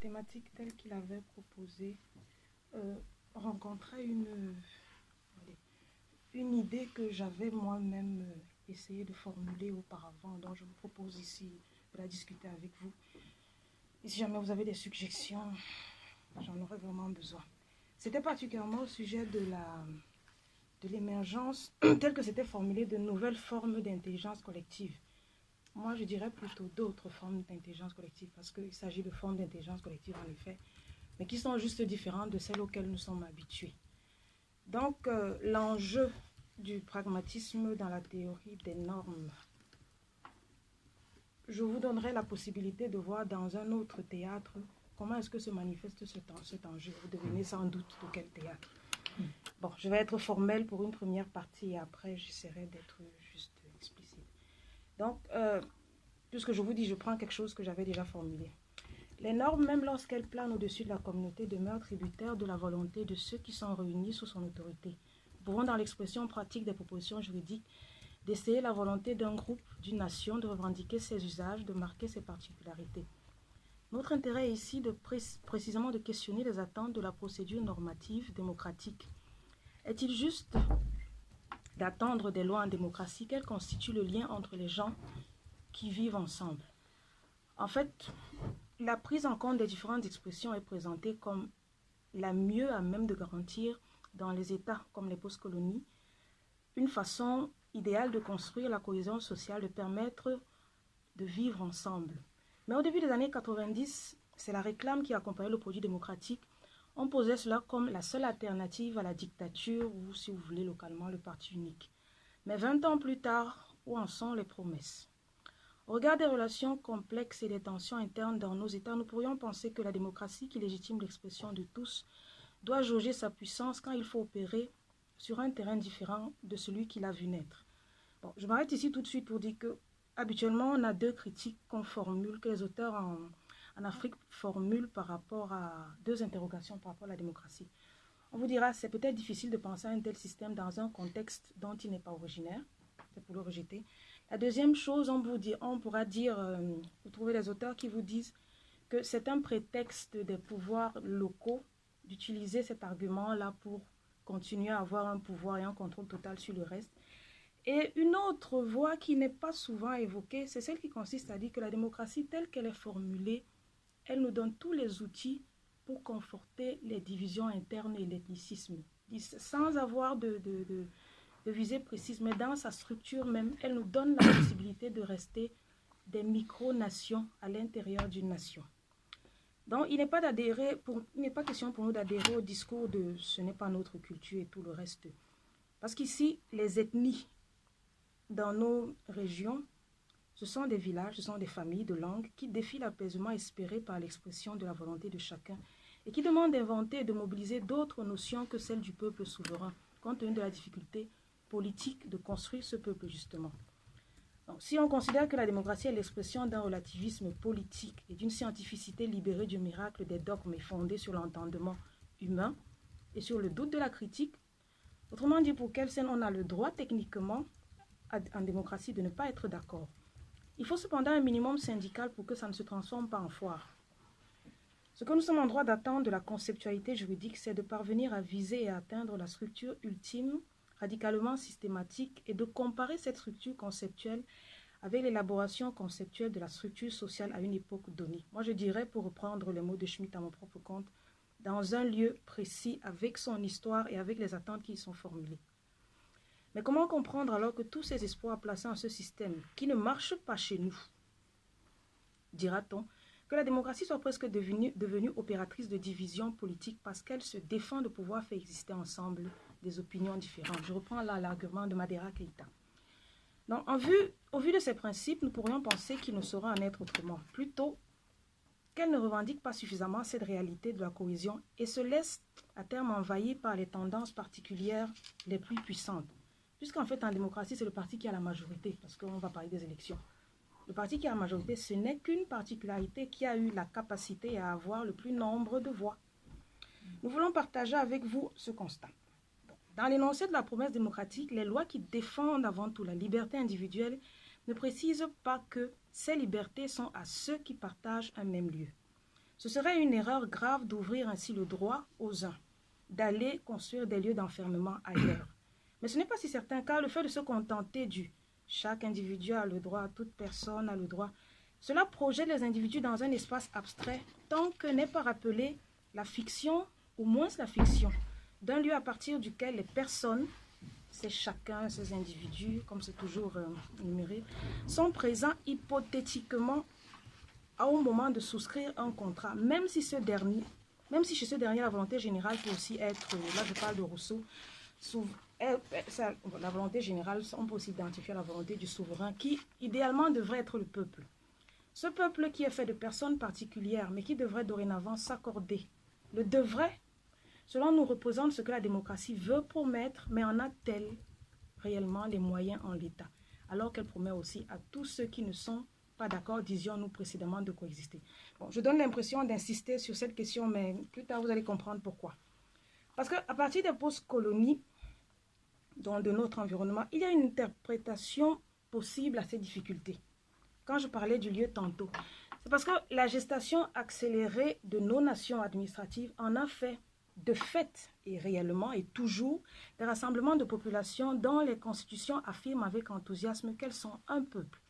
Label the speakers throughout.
Speaker 1: thématique telle qu'il avait proposée rencontrait une idée que j'avais moi-même essayé de formuler auparavant, dont je vous propose ici de la discuter avec vous. Et si jamais vous avez des suggestions, j'en aurais vraiment besoin. C'était particulièrement au sujet de l'émergence, telle que c'était formulé, de nouvelles formes d'intelligence collective. Moi, je dirais plutôt d'autres formes d'intelligence collective, parce qu'il s'agit de formes d'intelligence collective, en effet, mais qui sont juste différentes de celles auxquelles nous sommes habitués. Donc, l'enjeu du pragmatisme dans la théorie des normes, je vous donnerai la possibilité de voir dans un autre théâtre comment est-ce que se manifeste cet enjeu. Vous devinez sans doute de quel théâtre. Bon, je vais être formelle pour une première partie et après, j'essaierai d'être juste explicite. Donc, puisque je vous dis, je prends quelque chose que j'avais déjà formulé. Les normes, même lorsqu'elles planent au-dessus de la communauté, demeurent tributaires de la volonté de ceux qui sont réunis sous son autorité. Nous pouvons, dans l'expression pratique des propositions juridiques, d'essayer la volonté d'un groupe, d'une nation, de revendiquer ses usages, de marquer ses particularités. Notre intérêt est ici précisément de questionner les attentes de la procédure normative démocratique. Est-il juste d'attendre des lois en démocratie qu'elles constituent le lien entre les gens qui vivent ensemble? En fait, la prise en compte des différentes expressions est présentée comme la mieux à même de garantir dans les États comme les post-colonies une façon idéale de construire la cohésion sociale, de permettre de vivre ensemble. Mais au début des années 90, c'est la réclame qui accompagnait le produit démocratique. On posait cela comme la seule alternative à la dictature ou, si vous voulez, localement, le parti unique. Mais 20 ans plus tard, où en sont les promesses? Au regard des relations complexes et des tensions internes dans nos États, nous pourrions penser que la démocratie qui légitime l'expression de tous doit jauger sa puissance quand il faut opérer sur un terrain différent de celui qui l'a vu naître. Bon, je m'arrête ici tout de suite pour dire que habituellement, on a deux critiques qu'on formule, que les auteurs en Afrique formulent par rapport à deux interrogations par rapport à la démocratie. On vous dira, c'est peut-être difficile de penser à un tel système dans un contexte dont il n'est pas originaire, c'est pour le rejeter. La deuxième chose, on pourra dire, vous trouvez les auteurs qui vous disent que c'est un prétexte des pouvoirs locaux d'utiliser cet argument-là pour continuer à avoir un pouvoir et un contrôle total sur le reste. Et une autre voie qui n'est pas souvent évoquée, c'est celle qui consiste à dire que la démocratie telle qu'elle est formulée, elle nous donne tous les outils pour conforter les divisions internes et l'ethnicisme. Sans avoir de visée précise, mais dans sa structure même, elle nous donne la possibilité de rester des micro-nations à l'intérieur d'une nation. Donc, il n'est pas question pour nous d'adhérer au discours de « ce n'est pas notre culture » et tout le reste. Parce qu'ici, les ethnies dans nos régions, ce sont des villages, ce sont des familles de langues qui défient l'apaisement espéré par l'expression de la volonté de chacun et qui demandent d'inventer et de mobiliser d'autres notions que celles du peuple souverain, compte tenu de la difficulté politique de construire ce peuple, justement. Donc, si on considère que la démocratie est l'expression d'un relativisme politique et d'une scientificité libérée du miracle des dogmes et fondée sur l'entendement humain et sur le doute de la critique, autrement dit, pour Kelsen, on a le droit techniquement en démocratie de ne pas être d'accord. Il faut cependant un minimum syndical pour que ça ne se transforme pas en foire. Ce que nous sommes en droit d'attendre de la conceptualité juridique, c'est de parvenir à viser et à atteindre la structure ultime, radicalement systématique, et de comparer cette structure conceptuelle avec l'élaboration conceptuelle de la structure sociale à une époque donnée. Moi, je dirais, pour reprendre les mots de Schmitt à mon propre compte, dans un lieu précis, avec son histoire et avec les attentes qui y sont formulées. Mais comment comprendre alors que tous ces espoirs placés en ce système, qui ne marche pas chez nous, dira-t-on, que la démocratie soit presque devenue opératrice de division politique parce qu'elle se défend de pouvoir faire exister ensemble des opinions différentes. Je reprends là l'argument de Madera Keïta. Donc, au vu de ces principes, nous pourrions penser qu'il ne saurait en être autrement. Plutôt qu'elle ne revendique pas suffisamment cette réalité de la cohésion et se laisse à terme envahir par les tendances particulières les plus puissantes. Puisqu'en fait, en démocratie, c'est le parti qui a la majorité, parce qu'on va parler des élections. Le parti qui a la majorité, ce n'est qu'une particularité qui a eu la capacité à avoir le plus nombre de voix. Nous voulons partager avec vous ce constat. Dans l'énoncé de la promesse démocratique, les lois qui défendent avant tout la liberté individuelle ne précisent pas que ces libertés sont à ceux qui partagent un même lieu. Ce serait une erreur grave d'ouvrir ainsi le droit aux uns d'aller construire des lieux d'enfermement ailleurs. Mais ce n'est pas si certain, car le fait de se contenter du « chaque individu a le droit, toute personne a le droit », cela projette les individus dans un espace abstrait tant que n'est pas rappelé la fiction, ou moins la fiction, d'un lieu à partir duquel les personnes, c'est chacun, ces individus, comme c'est toujours numéré, sont présents hypothétiquement au moment de souscrire un contrat, même si chez ce dernier, la volonté générale peut aussi être, là je parle de Rousseau, la volonté générale, on peut aussi identifier la volonté du souverain qui, idéalement, devrait être le peuple. Ce peuple qui est fait de personnes particulières, mais qui devrait dorénavant s'accorder. Le devrait, cela nous représente ce que la démocratie veut promettre, mais en a-t-elle réellement les moyens en l'état, alors qu'elle promet aussi à tous ceux qui ne sont pas d'accord, disions-nous précédemment, de coexister. Bon, je donne l'impression d'insister sur cette question, mais plus tard vous allez comprendre pourquoi. Parce qu'à partir des post-colonies, de notre environnement, il y a une interprétation possible à ces difficultés. Quand je parlais du lieu tantôt, c'est parce que la gestation accélérée de nos nations administratives en a fait, de fait et réellement et toujours, des rassemblements de populations dont les constitutions affirment avec enthousiasme qu'elles sont un peuple.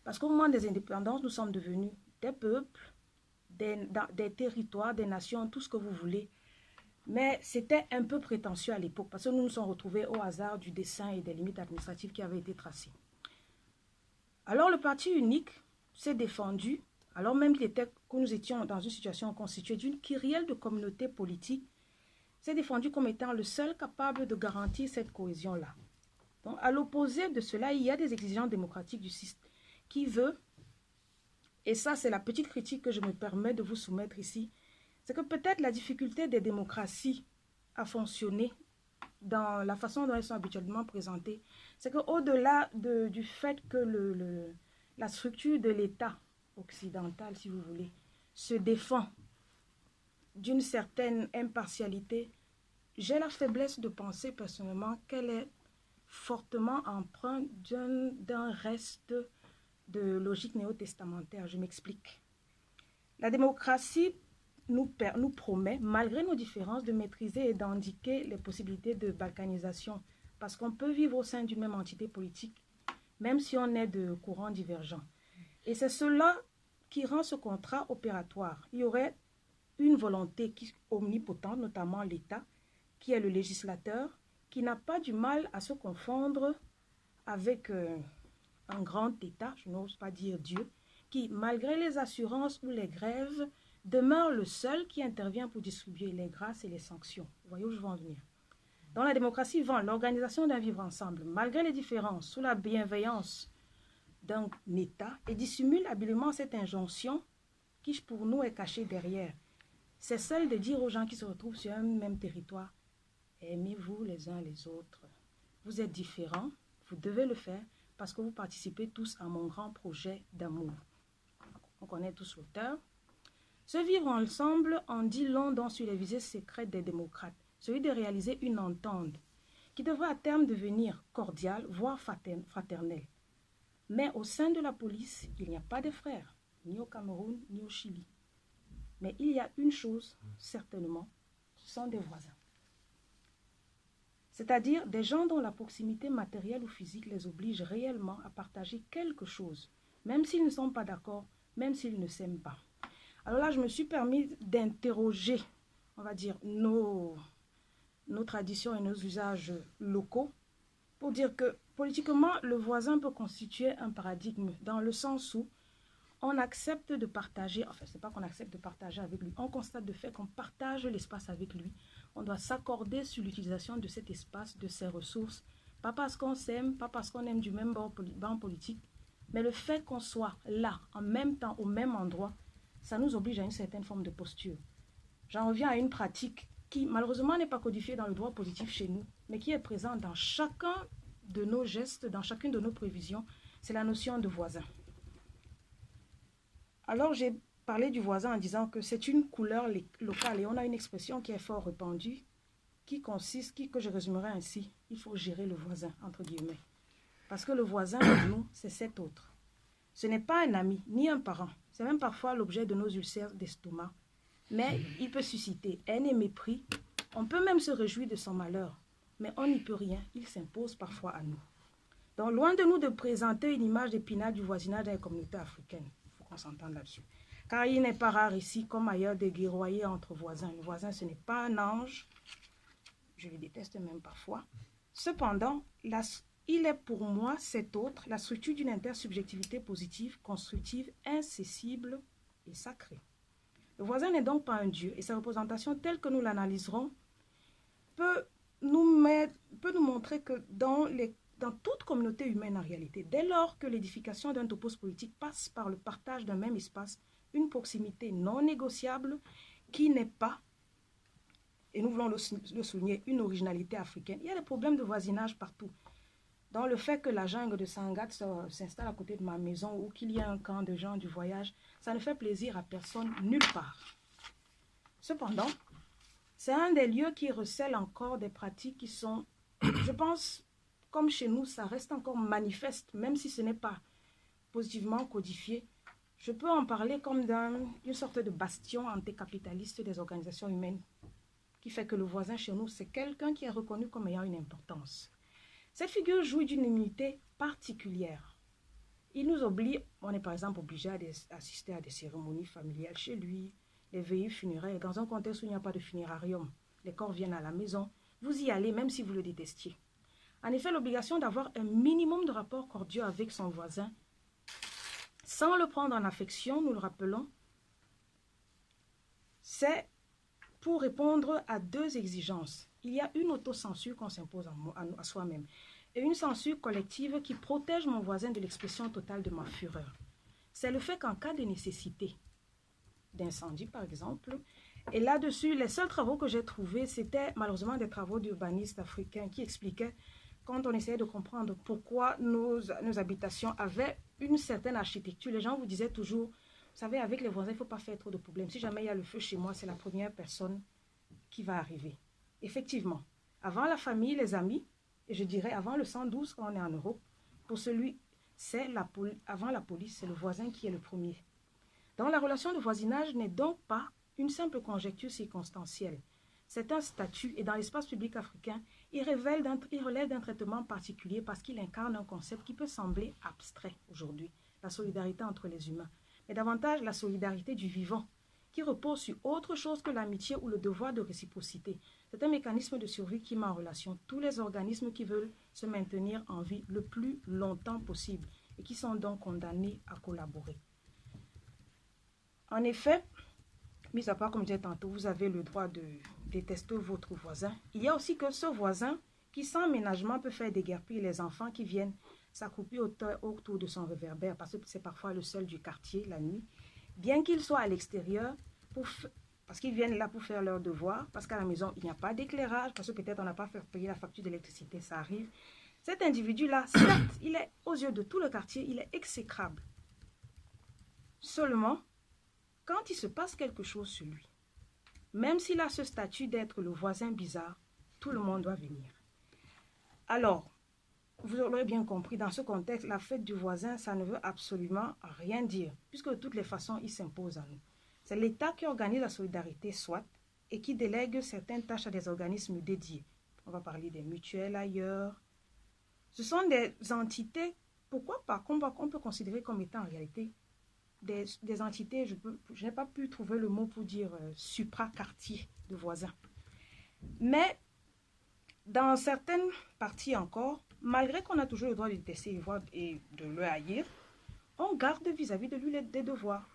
Speaker 1: Parce qu'au moment des indépendances, nous sommes devenus des peuples, des territoires, des nations, tout ce que vous voulez. Mais c'était un peu prétentieux à l'époque parce que nous nous sommes retrouvés au hasard du dessin et des limites administratives qui avaient été tracées. Alors le parti unique s'est défendu, alors même que nous étions dans une situation constituée d'une kyrielle de communautés politiques, s'est défendu comme étant le seul capable de garantir cette cohésion-là. Donc, à l'opposé de cela, il y a des exigences démocratiques du système qui veut, et ça c'est la petite critique que je me permets de vous soumettre ici, c'est que peut-être la difficulté des démocraties à fonctionner dans la façon dont elles sont habituellement présentées, c'est qu'au-delà du fait que la structure de l'État occidental, si vous voulez, se défend d'une certaine impartialité, j'ai la faiblesse de penser personnellement qu'elle est fortement empreinte d'un reste de logique néo-testamentaire. Je m'explique. La démocratie nous promet, malgré nos différences, de maîtriser et d'indiquer les possibilités de balkanisation, parce qu'on peut vivre au sein d'une même entité politique, même si on est de courants divergents. Et c'est cela qui rend ce contrat opératoire. Il y aurait une volonté omnipotente, notamment l'État, qui est le législateur, qui n'a pas du mal à se confondre avec un grand État, je n'ose pas dire Dieu, qui, malgré les assurances ou les grèves, demeure le seul qui intervient pour distribuer les grâces et les sanctions. Vous voyez où je veux en venir. Dans la démocratie vend l'organisation d'un vivre ensemble, malgré les différences, sous la bienveillance d'un État, et dissimule habilement cette injonction qui, pour nous, est cachée derrière. C'est celle de dire aux gens qui se retrouvent sur un même territoire, aimez-vous les uns les autres. Vous êtes différents, vous devez le faire parce que vous participez tous à mon grand projet d'amour. On connaît tous l'auteur. Ce vivre ensemble en dit long donc sur les visées secrètes des démocrates, celui de réaliser une entente qui devrait à terme devenir cordiale, voire fraternelle. Mais au sein de la police, il n'y a pas de frères, ni au Cameroun, ni au Chili. Mais il y a une chose, certainement, ce sont des voisins. C'est-à-dire des gens dont la proximité matérielle ou physique les oblige réellement à partager quelque chose, même s'ils ne sont pas d'accord, même s'ils ne s'aiment pas. Alors là, je me suis permis d'interroger, on va dire, nos traditions et nos usages locaux pour dire que politiquement, le voisin peut constituer un paradigme dans le sens où on accepte de partager, enfin, c'est pas qu'on accepte de partager avec lui, on constate de fait qu'on partage l'espace avec lui. On doit s'accorder sur l'utilisation de cet espace, de ses ressources, pas parce qu'on s'aime, pas parce qu'on aime du même banc politique, mais le fait qu'on soit là, en même temps, au même endroit, ça nous oblige à une certaine forme de posture. J'en reviens à une pratique qui, malheureusement, n'est pas codifiée dans le droit positif chez nous, mais qui est présente dans chacun de nos gestes, dans chacune de nos prévisions, c'est la notion de voisin. Alors, j'ai parlé du voisin en disant que c'est une couleur locale et on a une expression qui est fort répandue, qui consiste, que je résumerai ainsi, il faut gérer le voisin, entre guillemets. Parce que le voisin, pour nous, c'est cet autre. Ce n'est pas un ami, ni un parent, C'est même parfois l'objet de nos ulcères d'estomac. Mais il peut susciter haine et mépris. On peut même se réjouir de son malheur. Mais on n'y peut rien. Il s'impose parfois à nous. Donc, loin de nous de présenter une image d'épinal du voisinage des communautés africaines. Il faut qu'on s'entende là-dessus. Car il n'est pas rare ici, comme ailleurs, de guerroyer entre voisins. Le voisin, ce n'est pas un ange. Je le déteste même parfois. Cependant, il est pour moi, cet autre, la structure d'une intersubjectivité positive, constructive, incessible et sacrée. Le voisin n'est donc pas un dieu et sa représentation telle que nous l'analyserons peut nous montrer que dans toute communauté humaine en réalité, dès lors que l'édification d'un topos politique passe par le partage d'un même espace, une proximité non négociable qui n'est pas, et nous voulons le souligner, une originalité africaine. Il y a des problèmes de voisinage partout. Dans le fait que la jungle de Sangat s'installe à côté de ma maison ou qu'il y ait un camp de gens du voyage, ça ne fait plaisir à personne nulle part. Cependant, c'est un des lieux qui recèle encore des pratiques qui sont, je pense, comme chez nous, ça reste encore manifeste, même si ce n'est pas positivement codifié. Je peux en parler comme d'une sorte de bastion anticapitaliste des organisations humaines, qui fait que le voisin chez nous, c'est quelqu'un qui est reconnu comme ayant une importance. Cette figure jouit d'une immunité particulière. Il nous oblige, on est par exemple obligé d'assister à des cérémonies familiales chez lui, des veillées funéraires, dans un contexte où il n'y a pas de funérarium. Les corps viennent à la maison, vous y allez même si vous le détestiez. En effet, l'obligation d'avoir un minimum de rapports cordiaux avec son voisin, sans le prendre en affection, nous le rappelons, c'est pour répondre à deux exigences. Il y a une autocensure qu'on s'impose à soi-même et une censure collective qui protège mon voisin de l'expression totale de ma fureur. C'est le fait qu'en cas de nécessité, d'incendie par exemple, et là-dessus, les seuls travaux que j'ai trouvés, c'était malheureusement des travaux d'urbanistes africains qui expliquaient, quand on essayait de comprendre pourquoi nos habitations avaient une certaine architecture, les gens vous disaient toujours, vous savez, avec les voisins, il ne faut pas faire trop de problèmes. Si jamais il y a le feu chez moi, c'est la première personne qui va arriver. Effectivement, avant la famille, les amis, et je dirais avant le 112 quand on est en Europe, pour celui, avant la police, c'est le voisin qui est le premier. Donc la relation de voisinage n'est donc pas une simple conjecture circonstancielle. C'est un statut et dans l'espace public africain, il relève d'un traitement particulier parce qu'il incarne un concept qui peut sembler abstrait aujourd'hui, la solidarité entre les humains, mais davantage la solidarité du vivant, qui repose sur autre chose que l'amitié ou le devoir de réciprocité. C'est un mécanisme de survie qui met en relation tous les organismes qui veulent se maintenir en vie le plus longtemps possible et qui sont donc condamnés à collaborer. En effet, mis à part, comme je disais tantôt, vous avez le droit de détester votre voisin. Il y a aussi que ce voisin qui, sans ménagement, peut faire déguerpir les enfants qui viennent s'accroupir autour de son réverbère, parce que c'est parfois le seul du quartier la nuit, bien qu'ils soient à l'extérieur, parce qu'ils viennent là pour faire leurs devoirs, parce qu'à la maison, il n'y a pas d'éclairage, parce que peut-être on n'a pas fait payer la facture d'électricité, ça arrive. Cet individu-là, certes, il est, aux yeux de tout le quartier, il est exécrable. Seulement, quand il se passe quelque chose sur lui, même s'il a ce statut d'être le voisin bizarre, tout le monde doit venir. Alors, vous l'aurez bien compris, dans ce contexte, la fête du voisin, ça ne veut absolument rien dire, puisque de toutes les façons, il s'impose à nous. C'est l'État qui organise la solidarité, soit, et qui délègue certaines tâches à des organismes dédiés. On va parler des mutuelles ailleurs. Ce sont des entités, pourquoi pas, qu'on peut considérer comme étant en réalité des entités, je n'ai pas pu trouver le mot pour dire supra-quartier de voisins. Mais dans certaines parties encore, malgré qu'on a toujours le droit de détester et de le haïr, on garde vis-à-vis de lui des devoirs.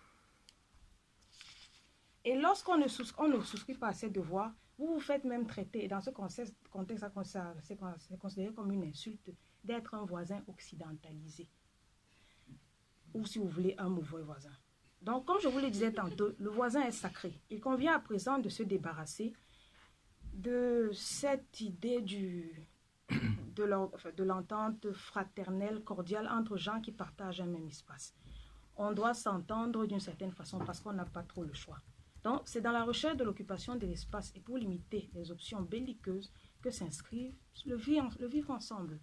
Speaker 1: Et lorsqu'on ne souscrit pas à ces devoirs, vous vous faites même traiter, et dans ce contexte, c'est considéré comme une insulte d'être un voisin occidentalisé. Ou si vous voulez, un mauvais voisin. Donc, comme je vous le disais tantôt, le voisin est sacré. Il convient à présent de se débarrasser de cette idée de l'entente fraternelle, cordiale entre gens qui partagent un même espace. On doit s'entendre d'une certaine façon parce qu'on n'a pas trop le choix. Donc, c'est dans la recherche de l'occupation de l'espace et pour limiter les options belliqueuses que s'inscrivent le vivre ensemble.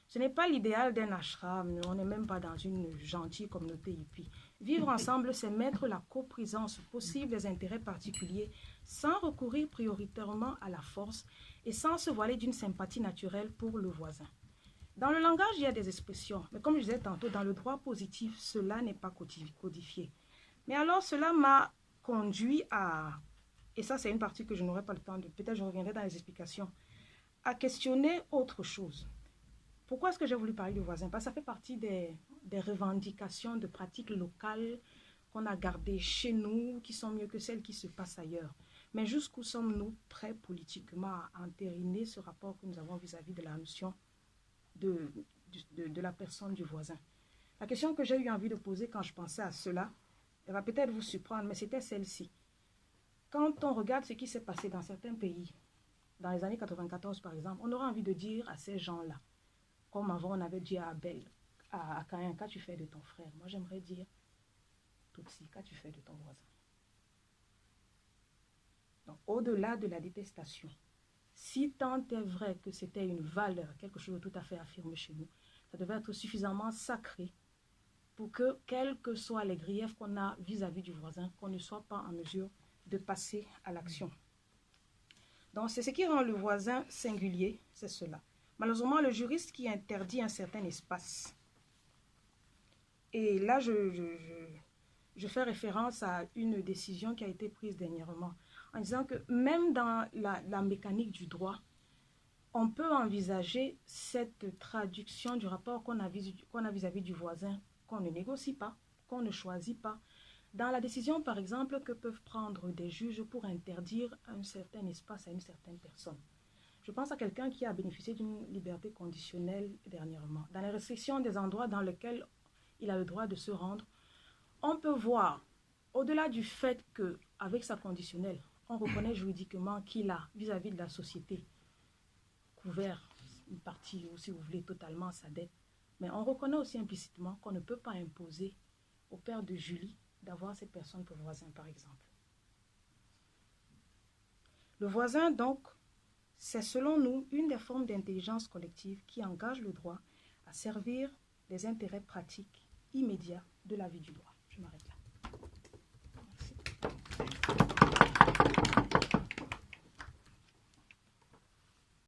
Speaker 1: Ce n'est pas l'idéal d'un ashram, on n'est même pas dans une gentille communauté hippie. Vivre ensemble, c'est mettre la coprisance possible des intérêts particuliers sans recourir prioritairement à la force et sans se voiler d'une sympathie naturelle pour le voisin. Dans le langage, il y a des expressions, mais comme je disais tantôt, dans le droit positif, cela n'est pas codifié. Mais alors, cela m'a conduit à, et ça c'est une partie que je n'aurai pas le temps de, peut-être je reviendrai dans les explications, à questionner autre chose. Pourquoi est-ce que j'ai voulu parler du voisin? Parce que ça fait partie des revendications de pratiques locales qu'on a gardées chez nous, qui sont mieux que celles qui se passent ailleurs. Mais jusqu'où sommes-nous prêts politiquement à entériner ce rapport que nous avons vis-à-vis de la notion de la personne du voisin? La question que j'ai eu envie de poser quand je pensais à cela, elle va peut-être vous surprendre, mais c'était celle-ci. Quand on regarde ce qui s'est passé dans certains pays, dans les années 94 par exemple, on aura envie de dire à ces gens-là, comme avant on avait dit à Abel, à Caïn, qu'as-tu fait de ton frère? Moi j'aimerais dire, Tutsi, qu'as-tu fait de ton voisin? Donc au-delà de la détestation, si tant est vrai que c'était une valeur, quelque chose de tout à fait affirmé chez nous, ça devait être suffisamment sacré pour que, quels que soient les griefs qu'on a vis-à-vis du voisin, qu'on ne soit pas en mesure de passer à l'action. Donc c'est ce qui rend le voisin singulier, c'est cela. Malheureusement, le juriste qui interdit un certain espace, et là je fais référence à une décision qui a été prise dernièrement, en disant que même dans la mécanique du droit, on peut envisager cette traduction du rapport qu'on a vis-à-vis du voisin, qu'on ne négocie pas, qu'on ne choisit pas, dans la décision, par exemple, que peuvent prendre des juges pour interdire un certain espace à une certaine personne. Je pense à quelqu'un qui a bénéficié d'une liberté conditionnelle dernièrement. Dans les restrictions des endroits dans lesquels il a le droit de se rendre, on peut voir, au-delà du fait qu'avec sa conditionnelle, on reconnaît juridiquement qu'il a, vis-à-vis de la société, couvert une partie, ou si vous voulez, totalement sa dette. Mais on reconnaît aussi implicitement qu'on ne peut pas imposer au père de Julie d'avoir cette personne pour voisin, par exemple. Le voisin, donc, c'est selon nous une des formes d'intelligence collective qui engage le droit à servir les intérêts pratiques immédiats de la vie du droit. Je m'arrête là.